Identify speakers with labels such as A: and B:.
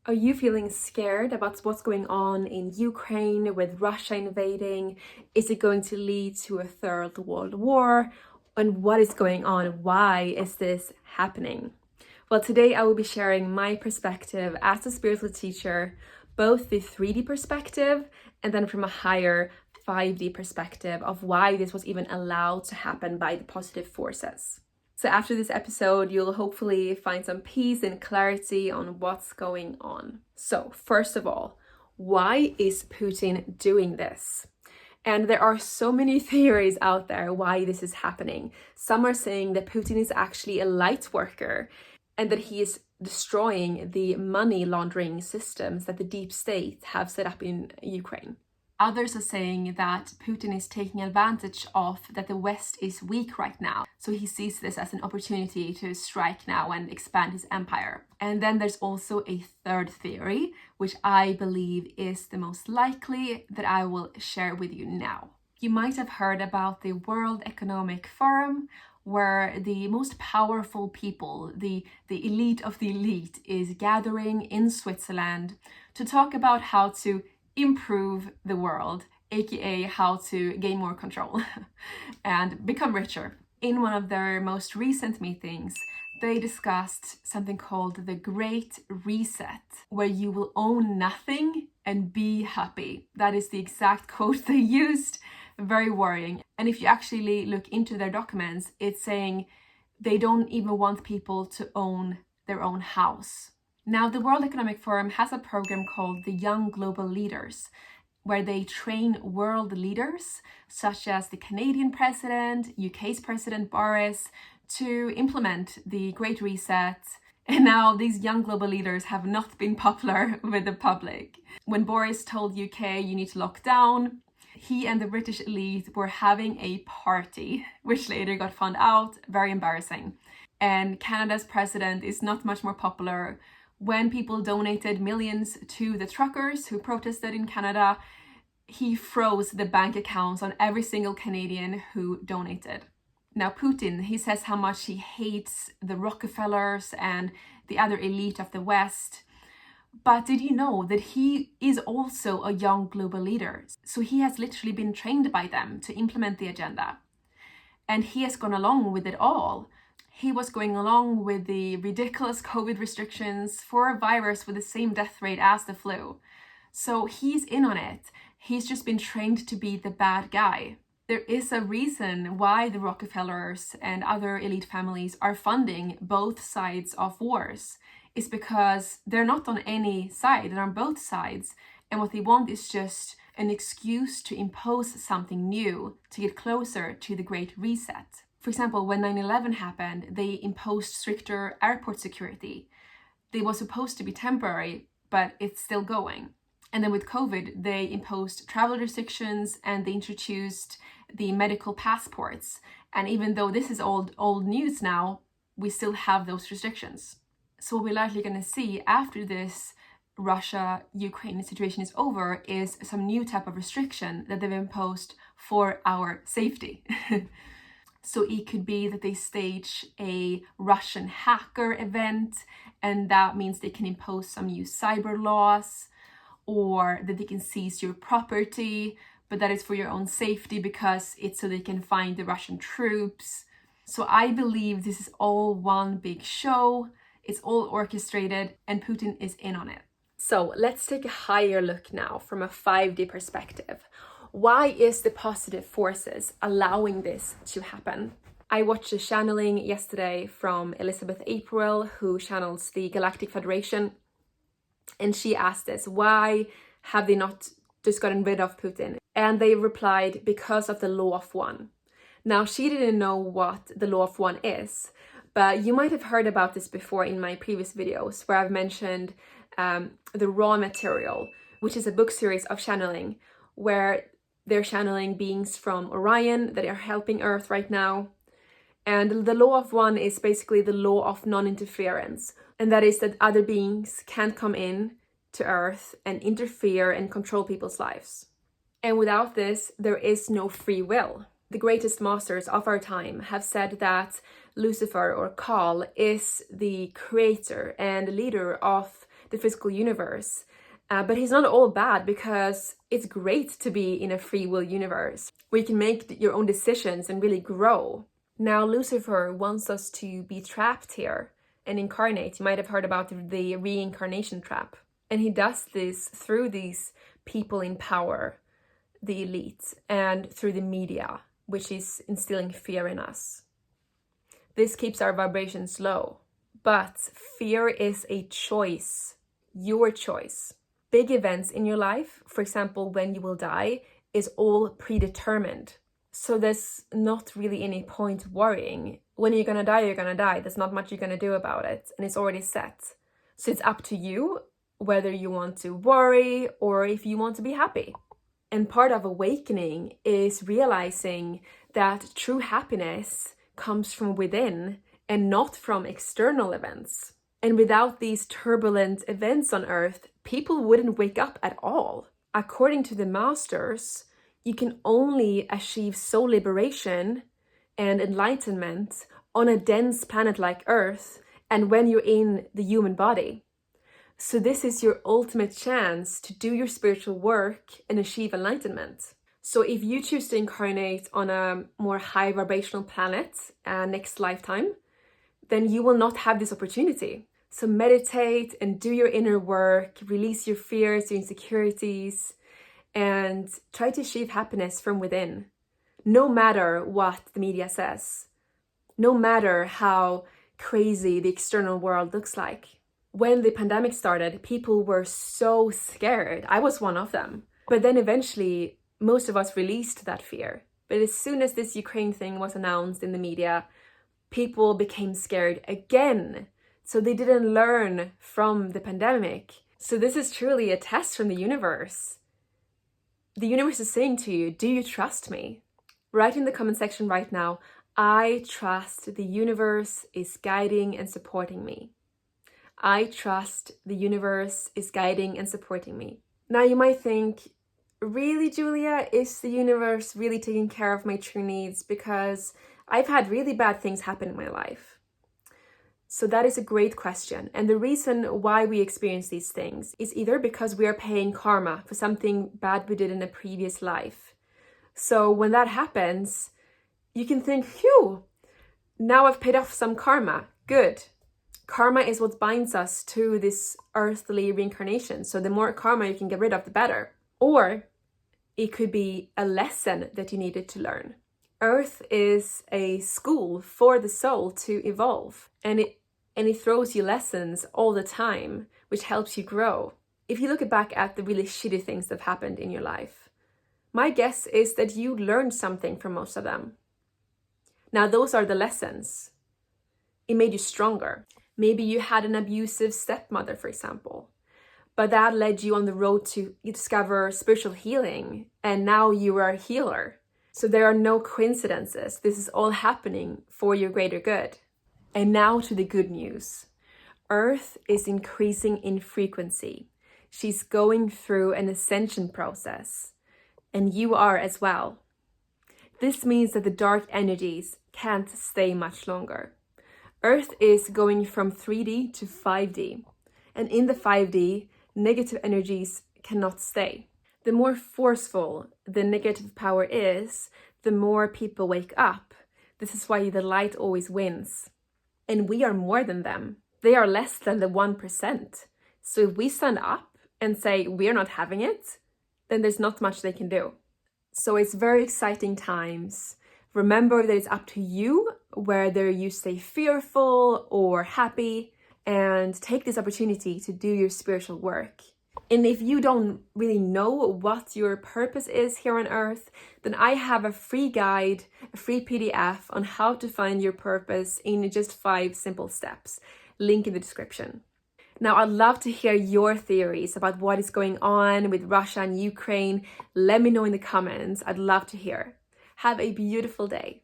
A: Are you feeling scared about what's going on in Ukraine with Russia invading? Is it going to lead to a third world war? And what is going on? Why is this happening? Well, today I will be sharing my perspective as a spiritual teacher, both the 3D perspective and then from a higher 5D perspective of why this was even allowed to happen by the positive forces. So after this episode, you'll hopefully find some peace and clarity on what's going on. So first of all, why is Putin doing this? And there are so many theories out there why this is happening. Some are saying that Putin is actually a light worker and that he is destroying the money laundering systems that the deep state have set up in Ukraine. Others are saying that Putin is taking advantage of that the West is weak right now. So he sees this as an opportunity to strike now and expand his empire. And then there's also a third theory, which I believe is the most likely, that I will share with you now. You might have heard about the World Economic Forum, where the most powerful people, the elite of the elite, is gathering in Switzerland to talk about how to improve the world, aka how to gain more control and become richer. In one of their most recent meetings, they discussed something called the Great Reset, where you will own nothing and be happy. That is the exact quote they used. Very worrying. And if you actually look into their documents, it's saying they don't even want people to own their own house. Now, the World Economic Forum has a program called the Young Global Leaders, where they train world leaders, such as the Canadian president, UK's President Boris, to implement the Great Reset. And now these young global leaders have not been popular with the public. When Boris told UK you need to lock down, he and the British elite were having a party, which later got found out, very embarrassing. And Canada's president is not much more popular. When people donated millions to the truckers who protested in Canada, he froze the bank accounts on every single Canadian who donated. Now, Putin, he says how much he hates the Rockefellers and the other elite of the West. But did you know that he is also a young global leader? So he has literally been trained by them to implement the agenda. And he has gone along with it all. He was going along with the ridiculous COVID restrictions for a virus with the same death rate as the flu. So he's in on it. He's just been trained to be the bad guy. There is a reason why the Rockefellers and other elite families are funding both sides of wars. It's because they're not on any side, they're on both sides. And what they want is just an excuse to impose something new to get closer to the Great Reset. For example, when 9/11 happened, they imposed stricter airport security. They were supposed to be temporary, but it's still going. And then with COVID, they imposed travel restrictions and they introduced the medical passports. And even though this is old news now, we still have those restrictions. So what we're likely going to see after this Russia-Ukraine situation is over is some new type of restriction that they've imposed for our safety. So it could be that they stage a Russian hacker event, and that means they can impose some new cyber laws, or that they can seize your property, but that is for your own safety because it's so they can find the Russian troops. So I believe this is all one big show. It's all orchestrated and Putin is in on it. So let's take a higher look now from a 5D perspective. Why is the positive forces allowing this to happen? I watched a channeling yesterday from Elizabeth April, who channels the Galactic Federation. And she asked us, why have they not just gotten rid of Putin? And they replied, because of the law of one. Now, she didn't know what the law of one is, but you might have heard about this before in my previous videos where I've mentioned the raw material, which is a book series of channeling where they're channeling beings from Orion that are helping Earth right now. And the law of one is basically the law of non-interference. And that is that other beings can't come in to Earth and interfere and control people's lives. And without this, there is no free will. The greatest masters of our time have said that Lucifer or Kal is the creator and leader of the physical universe. But he's not all bad, because it's great to be in a free will universe where you can make your own decisions and really grow. Now, Lucifer wants us to be trapped here and incarnate. You might have heard about the reincarnation trap. And he does this through these people in power, the elite, and through the media, which is instilling fear in us. This keeps our vibrations low. But fear is a choice, your choice. Big events in your life, for example, when you will die, is all predetermined. So there's not really any point worrying. When you're gonna die, you're gonna die. There's not much you're gonna do about it, and it's already set. So it's up to you whether you want to worry or if you want to be happy. And part of awakening is realizing that true happiness comes from within and not from external events. And without these turbulent events on Earth, people wouldn't wake up at all. According to the masters, you can only achieve soul liberation and enlightenment on a dense planet like Earth and when you're in the human body. So this is your ultimate chance to do your spiritual work and achieve enlightenment. So if you choose to incarnate on a more high vibrational planet next lifetime, then you will not have this opportunity. So meditate and do your inner work, release your fears, your insecurities, and try to achieve happiness from within, no matter what the media says, no matter how crazy the external world looks like. When the pandemic started, people were so scared. I was one of them. But then eventually, most of us released that fear. But as soon as this Ukraine thing was announced in the media, people became scared again. So they didn't learn from the pandemic. So this is truly a test from the universe. The universe is saying to you, do you trust me? Write in the comment section right now, I trust the universe is guiding and supporting me. I trust the universe is guiding and supporting me. Now you might think, really, Julia, is the universe really taking care of my true needs? Because I've had really bad things happen in my life. So that is a great question. And the reason why we experience these things is either because we are paying karma for something bad we did in a previous life. So when that happens, you can think, phew, now I've paid off some karma. Good. Karma is what binds us to this earthly reincarnation. So the more karma you can get rid of, the better. Or it could be a lesson that you needed to learn. Earth is a school for the soul to evolve. And it throws you lessons all the time, which helps you grow. If you look back at the really shitty things that have happened in your life, my guess is that you learned something from most of them. Now, those are the lessons. It made you stronger. Maybe you had an abusive stepmother, for example, but that led you on the road to discover spiritual healing, and now you are a healer. So there are no coincidences. This is all happening for your greater good. And now to the good news. Earth is increasing in frequency. She's going through an ascension process, and you are as well. This means that the dark energies can't stay much longer. Earth is going from 3D to 5D, and in the 5D, negative energies cannot stay. The more forceful the negative power is, the more people wake up. This is why the light always wins. And we are more than them. They are less than the 1%. So if we stand up and say we're not having it, then there's not much they can do. So it's very exciting times. Remember that it's up to you whether you stay fearful or happy, and take this opportunity to do your spiritual work. And if you don't really know what your purpose is here on Earth, then I have a free guide, a free PDF on how to find your purpose in just 5 simple steps. Link in the description. Now, I'd love to hear your theories about what is going on with Russia and Ukraine. Let me know in the comments. I'd love to hear. Have a beautiful day.